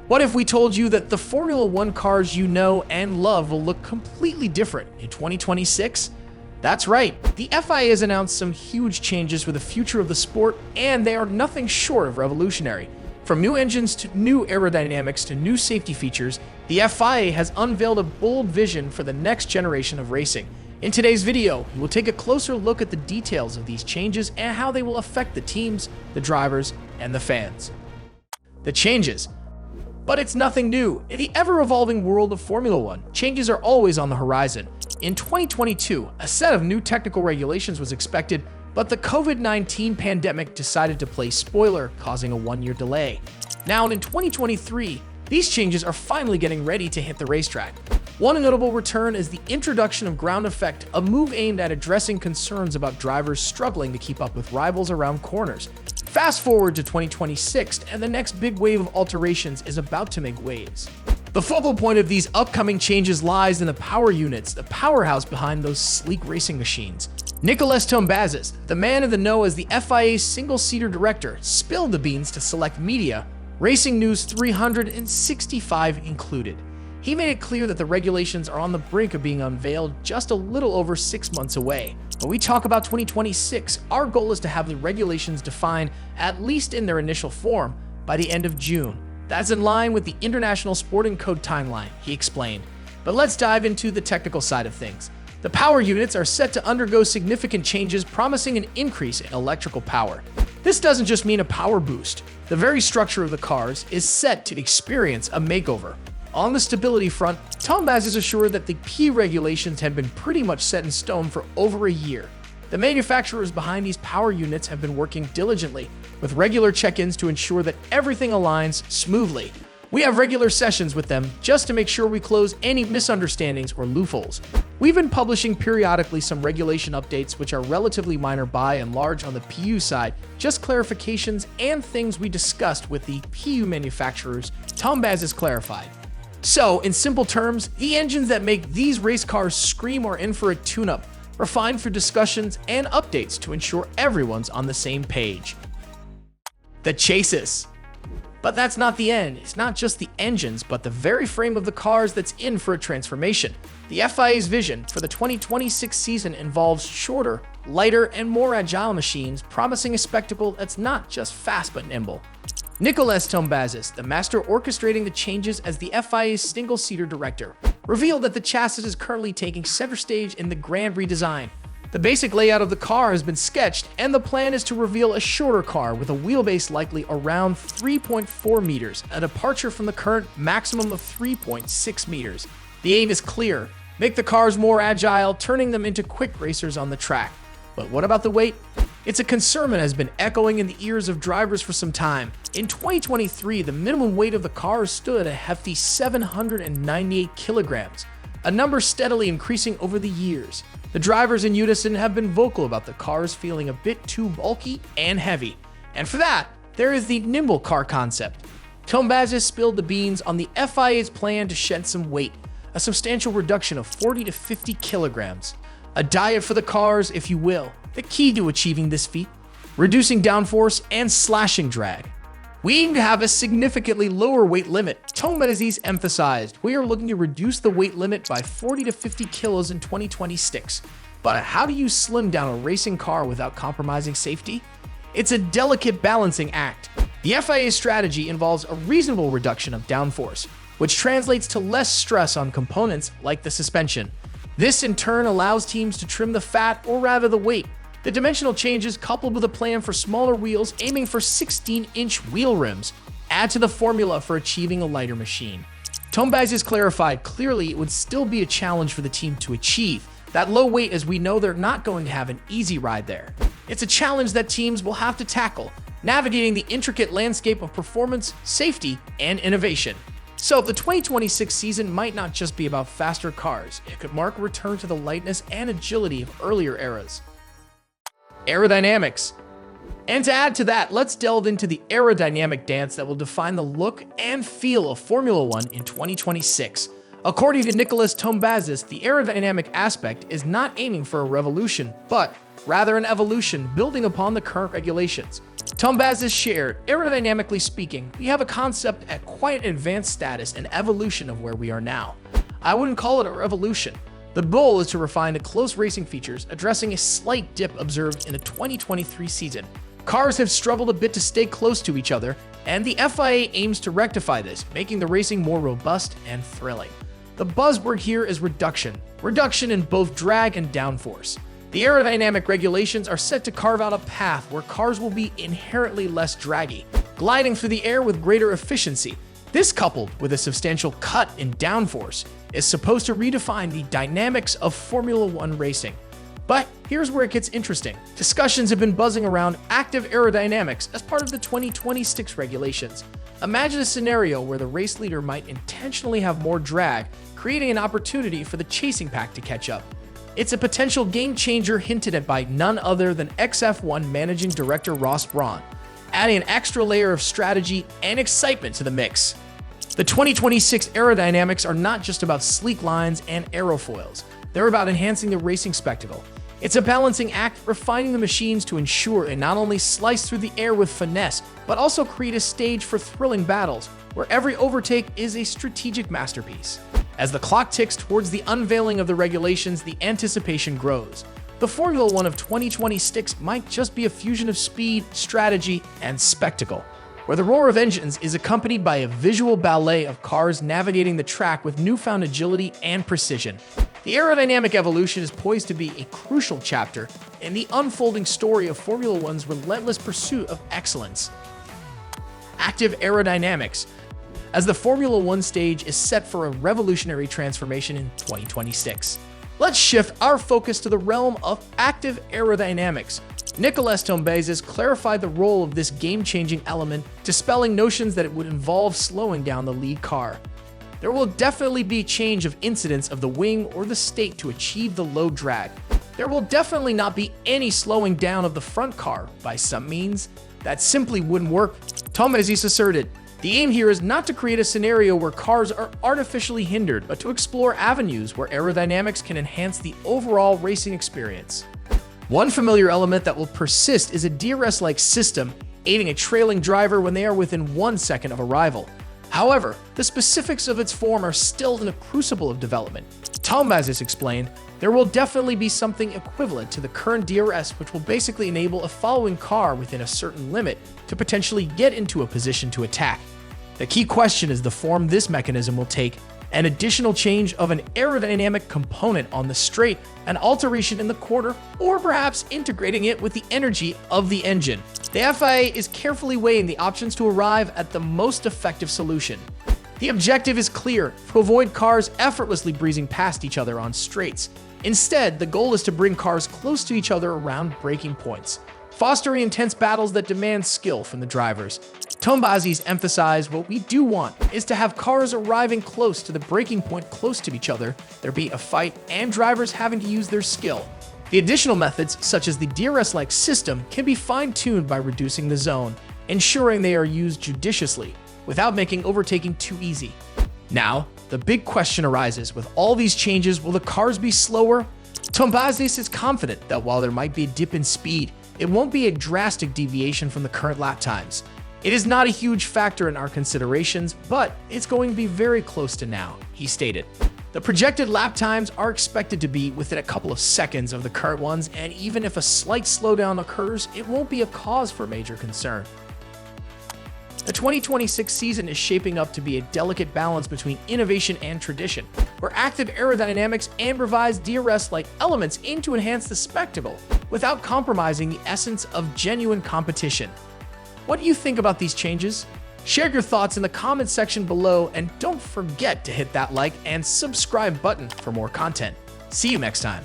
What if we told you that the Formula One cars you know and love will look completely different in 2026? That's right, the FIA has announced some huge changes for the future of the sport, and they are nothing short of revolutionary. From new engines to new aerodynamics to new safety features, the FIA has unveiled a bold vision for the next generation of racing. In today's video, we will take a closer look at the details of these changes and how they will affect the teams, the drivers, and the fans. The changes. But it's nothing new. In the ever-evolving world of Formula One, changes are always on the horizon. In 2022, a set of new technical regulations was expected, but the COVID-19 pandemic decided to play spoiler, causing a one-year delay. Now in 2023, these changes are finally getting ready to hit the racetrack. One notable return is the introduction of ground effect, a move aimed at addressing concerns about drivers struggling to keep up with rivals around corners. Fast forward to 2026, and the next big wave of alterations is about to make waves. The focal point of these upcoming changes lies in the power units, the powerhouse behind those sleek racing machines. Nicolas Tombazis, the man in the know as the FIA's single-seater director, spilled the beans to select media, Racing News 365 included. He made it clear that the regulations are on the brink of being unveiled just a little over 6 months away. When we talk about 2026, our goal is to have the regulations defined, at least in their initial form, by the end of June. That's in line with the International Sporting Code timeline, he explained. But let's dive into the technical side of things. The power units are set to undergo significant changes, promising an increase in electrical power. This doesn't just mean a power boost. The very structure of the cars is set to experience a makeover. On the stability front, Tombaz is assured that the P regulations have been pretty much set in stone for over a year. The manufacturers behind these power units have been working diligently, with regular check-ins to ensure that everything aligns smoothly. We have regular sessions with them just to make sure we close any misunderstandings or loopholes. We've been publishing periodically some regulation updates which are relatively minor by and large on the PU side, just clarifications and things we discussed with the PU manufacturers, Tombaz has clarified. So, in simple terms, the engines that make these race cars scream are in for a tune-up, refined for discussions and updates to ensure everyone's on the same page. The chassis. But that's not the end. It's not just the engines, but the very frame of the cars that's in for a transformation. The FIA's vision for the 2026 season involves shorter, lighter, and more agile machines, promising a spectacle that's not just fast but nimble. Nicolas Tombazis, the master orchestrating the changes as the FIA's single-seater director, revealed that the chassis is currently taking center stage in the grand redesign. The basic layout of the car has been sketched, and the plan is to reveal a shorter car with a wheelbase likely around 3.4 meters, a departure from the current maximum of 3.6 meters. The aim is clear: make the cars more agile, turning them into quick racers on the track. But what about the weight? It's a concern that has been echoing in the ears of drivers for some time. In 2023, the minimum weight of the cars stood at a hefty 798 kilograms, a number steadily increasing over the years. The drivers in unison have been vocal about the cars feeling a bit too bulky and heavy. And for that, there is the nimble car concept. Tombazis spilled the beans on the FIA's plan to shed some weight, a substantial reduction of 40 to 50 kilograms. A diet for the cars, if you will. The key to achieving this feat: reducing downforce and slashing drag. We aim to have a significantly lower weight limit. Tombazis emphasized, we are looking to reduce the weight limit by 40 to 50 kilos in 2026. But how do you slim down a racing car without compromising safety? It's a delicate balancing act. The FIA's strategy involves a reasonable reduction of downforce, which translates to less stress on components like the suspension. This in turn allows teams to trim the fat, or rather the weight. The dimensional changes, coupled with a plan for smaller wheels aiming for 16-inch wheel rims, add to the formula for achieving a lighter machine. Tombaz clarified clearly it would still be a challenge for the team to achieve that low weight, as we know they're not going to have an easy ride there. It's a challenge that teams will have to tackle, navigating the intricate landscape of performance, safety, and innovation. So the 2026 season might not just be about faster cars, it could mark a return to the lightness and agility of earlier eras. Aerodynamics. And to add to that, let's delve into the aerodynamic dance that will define the look and feel of Formula One in 2026. According to Nicolas Tombazis, the aerodynamic aspect is not aiming for a revolution, but rather an evolution building upon the current regulations. Tombazis shared, aerodynamically speaking, we have a concept at quite an advanced status and evolution of where we are now. I wouldn't call it a revolution. The goal is to refine the close racing features, addressing a slight dip observed in the 2023 season. Cars have struggled a bit to stay close to each other, and the FIA aims to rectify this, making the racing more robust and thrilling. The buzzword here is reduction. Reduction in both drag and downforce. The aerodynamic regulations are set to carve out a path where cars will be inherently less draggy, gliding through the air with greater efficiency. This, coupled with a substantial cut in downforce, is supposed to redefine the dynamics of Formula One racing. But here's where it gets interesting. Discussions have been buzzing around active aerodynamics as part of the 2026 regulations. Imagine a scenario where the race leader might intentionally have more drag, creating an opportunity for the chasing pack to catch up. It's a potential game changer hinted at by none other than XF1 Managing Director Ross Brawn, adding an extra layer of strategy and excitement to the mix. The 2026 aerodynamics are not just about sleek lines and aerofoils. They're about enhancing the racing spectacle. It's a balancing act, refining the machines to ensure they not only slice through the air with finesse, but also create a stage for thrilling battles, where every overtake is a strategic masterpiece. As the clock ticks towards the unveiling of the regulations, the anticipation grows. The Formula One of 2026 might just be a fusion of speed, strategy, and spectacle, where the roar of engines is accompanied by a visual ballet of cars navigating the track with newfound agility and precision. The aerodynamic evolution is poised to be a crucial chapter in the unfolding story of Formula One's relentless pursuit of excellence. Active aerodynamics, as the Formula One stage is set for a revolutionary transformation in 2026. Let's shift our focus to the realm of active aerodynamics. Nicolas Tombazis clarified the role of this game-changing element, dispelling notions that it would involve slowing down the lead car. There will definitely be change of incidence of the wing or the stake to achieve the low drag. There will definitely not be any slowing down of the front car by some means. That simply wouldn't work. Tombazis asserted, the aim here is not to create a scenario where cars are artificially hindered, but to explore avenues where aerodynamics can enhance the overall racing experience. One familiar element that will persist is a DRS-like system, aiding a trailing driver when they are within 1 second of arrival. However, the specifics of its form are still in a crucible of development. Tombazis explained, there will definitely be something equivalent to the current DRS, which will basically enable a following car within a certain limit to potentially get into a position to attack. The key question is the form this mechanism will take: an additional change of an aerodynamic component on the straight, an alteration in the quarter, or perhaps integrating it with the energy of the engine. The FIA is carefully weighing the options to arrive at the most effective solution. The objective is clear: to avoid cars effortlessly breezing past each other on straights. Instead, the goal is to bring cars close to each other around braking points, fostering intense battles that demand skill from the drivers. Tombazis emphasized what we do want is to have cars arriving close to the braking point close to each other, there be a fight, and drivers having to use their skill. The additional methods, such as the DRS-like system, can be fine-tuned by reducing the zone, ensuring they are used judiciously, without making overtaking too easy. Now, the big question arises: with all these changes, will the cars be slower? Tombazis is confident that while there might be a dip in speed, it won't be a drastic deviation from the current lap times. It is not a huge factor in our considerations, but it's going to be very close to now, he stated. The projected lap times are expected to be within a couple of seconds of the current ones, and even if a slight slowdown occurs, it won't be a cause for major concern. The 2026 season is shaping up to be a delicate balance between innovation and tradition, where active aerodynamics and revised DRS-like elements aim to enhance the spectacle without compromising the essence of genuine competition. What do you think about these changes? Share your thoughts in the comments section below, and don't forget to hit that like and subscribe button for more content. See you next time.